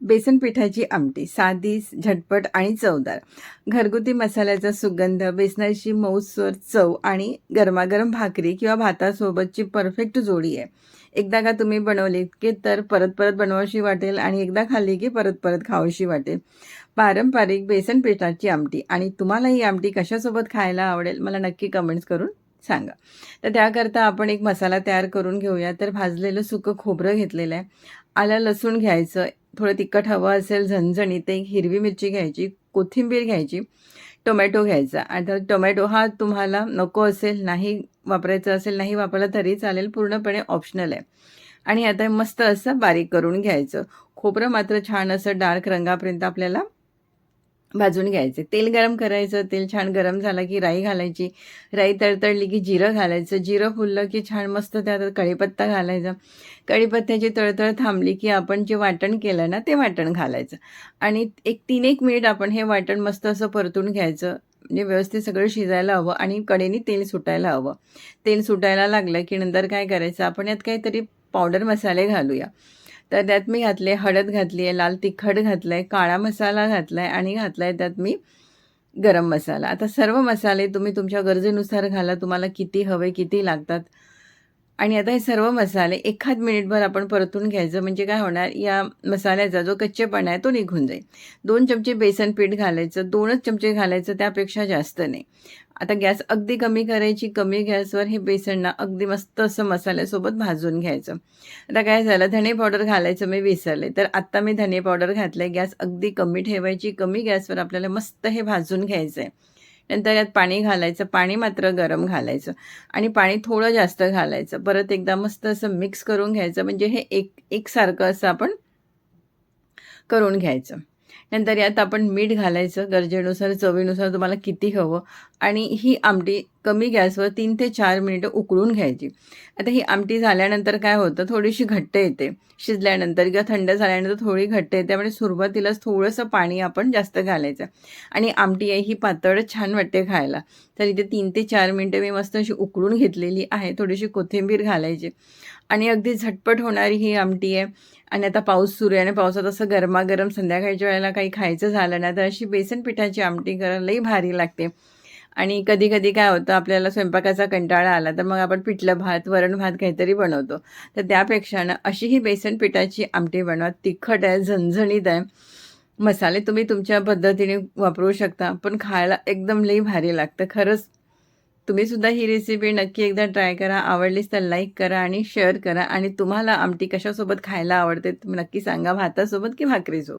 बेसन पिठाची आमटी साधी, झटपट आणि चवदार. घरगुती मसाल्याचा सुगंध, बेसनाची मऊसर चव आणि गरमागरम भाकरी किंवा भातासोबतची परफेक्ट जोडी आहे. एकदा का तुम्ही बनवलीत की तर परत परत बनवावीशी वाटेल आणि एकदा खाल्ली की परत परत खावीशी वाटेल. पारंपरिक बेसन पिठाची आमटी. आणि तुम्हाला ही आमटी कशासोबत खायला आवडेल मला नक्की कमेंट्स करून सांगा. तर त्याकरता आपण एक मसाला तयार करून घेऊया. तर भाजलेलं सुकं खोबरं घेतलेलं आहे, आलं लसूण घ्यायचं, थोडं तिखट हवं असेल झणझणीत एक हिरवी मिरची घ्यायची, कोथिंबीर घ्यायची, टोमॅटो घ्यायचा. आता टोमॅटो हा तुम्हाला नको असेल, नाही वापरायचं असेल, नाही वापरला तरी चालेल, पूर्णपणे ऑप्शनल आहे. आणि आता मस्त असं बारीक करून घ्यायचं. खोबरं मात्र छान असं डार्क रंगापर्यंत आपल्याला भाजून घ्यायचे. तेल गरम करायचं. तेल छान गरम झालं की राई घालायची. राई तडतडली की जिरं घालायचं. जिरं फुललं की छान मस्त त्यात कढीपत्ता घालायचा. कढीपत्त्याची तळतळ थांबली की आपण जे वाटण केलं ना ते वाटण घालायचं. आणि एक 3-1 मिनिट आपण हे वाटण मस्त असं परतून घ्यायचं. म्हणजे व्यवस्थित सगळं शिजायला हवं आणि कडेने तेल सुटायला हवं. तेल सुटायला लागलं की नंतर काय करायचं, आपण यात काहीतरी पावडर मसाले घालूया. तर त्यात मी घातले, हळद घातली आहे, लाल तिखट घातलं आहे, काळा मसाला घातला आहे आणि घातला आहे त्यात मी गरम मसाला. आता सर्व मसाले तुम्ही तुमच्या गरजेनुसार घाला, तुम्हाला किती हवे, किती लागतात. आणि आता हे सर्व मसाले एखाद मिनिटभर आपण परतून घ्यायचं. म्हणजे काय होणार, या मसाल्याचा जो कच्चेपणा आहे तो निघून जाईल. 2 चमचे बेसन पीठ घालायचं, 2च चमचे घालायचं, त्यापेक्षा जास्त नाही. आता गॅस अगदी कमी करायची. कमी गॅसवर हे बेसन ना अगदी मस्त असं मसाल्यासोबत भाजून घ्यायचं. आता काय झालं, धने पावडर घालायचं मी विसरले. तर आत्ता मी धने पावडर घातले. गॅस अगदी कमी ठेवायची. कमी गॅसवर आपल्याला मस्त हे भाजून घ्यायचं आहे. नंतर यात पाणी घालायचं. पाणी मात्र गरम घालायचं आणि पाणी थोडं जास्त घालायचं. परत एकदा मस्त असं मिक्स करून घ्यायचं. म्हणजे हे एकसारखं असं आपण करून घ्यायचं. नंतर यात आपण मीठ घालायचं गरजेनुसार, चवीनुसार तुम्हाला किती हवं. आणि ही आमटी कमी गॅसवर 3 ते 4 मिनिटं उकळून घ्यायची. आता ही आमटी झाल्यानंतर काय होतं, थोडीशी घट्ट येते. शिजल्यानंतर किंवा थंड झाल्यानंतर थोडी घट्ट येते. त्यामुळे सुरुवातीलाच थोडंसं पाणी आपण जास्त घालायचं. आणि आमटी आहे ही पातळच छान वाटते खायला. तर इथे 3 ते 4 मिनिटं मी मस्त अशी उकळून घेतलेली आहे. थोडीशी कोथिंबीर घालायची आणि अगदी झटपट होणारी ही आमटी आहे. आणि आता पाऊस सुरू आहे आणि पावसात असं गरमागरम संध्याकाळच्या वेळेला काही खायचं झालं ना, तर अशी बेसन पिठाची आमटी करायला लई भारी लागते. आणि कधी-कधी काय होतं, आपल्याला स्वयंपाकाचा कंटाळा आला, तर मग आपण पिठलं भात, वरण भात काहीतरी बनवतो. तर त्यापेक्षा ना अशी ही बेसन पिठाची आमटी बनवा. तिखट आहे, झणझणीत आहे. मसाले तुम्ही तुमच्या पद्धतीने वापरू शकता, पण खायला एकदम लई भारी लागतं. खरंच तुम्ही सुद्धा ही रेसिपी नक्की एकदा ट्राय करा. आवडलीच तर लाईक करा आणि शेअर करा. आणि तुम्हाला आमटी कशासोबत खायला आवडते तुम्ही नक्की सांगा, भातासोबत की भाकरीसोबत.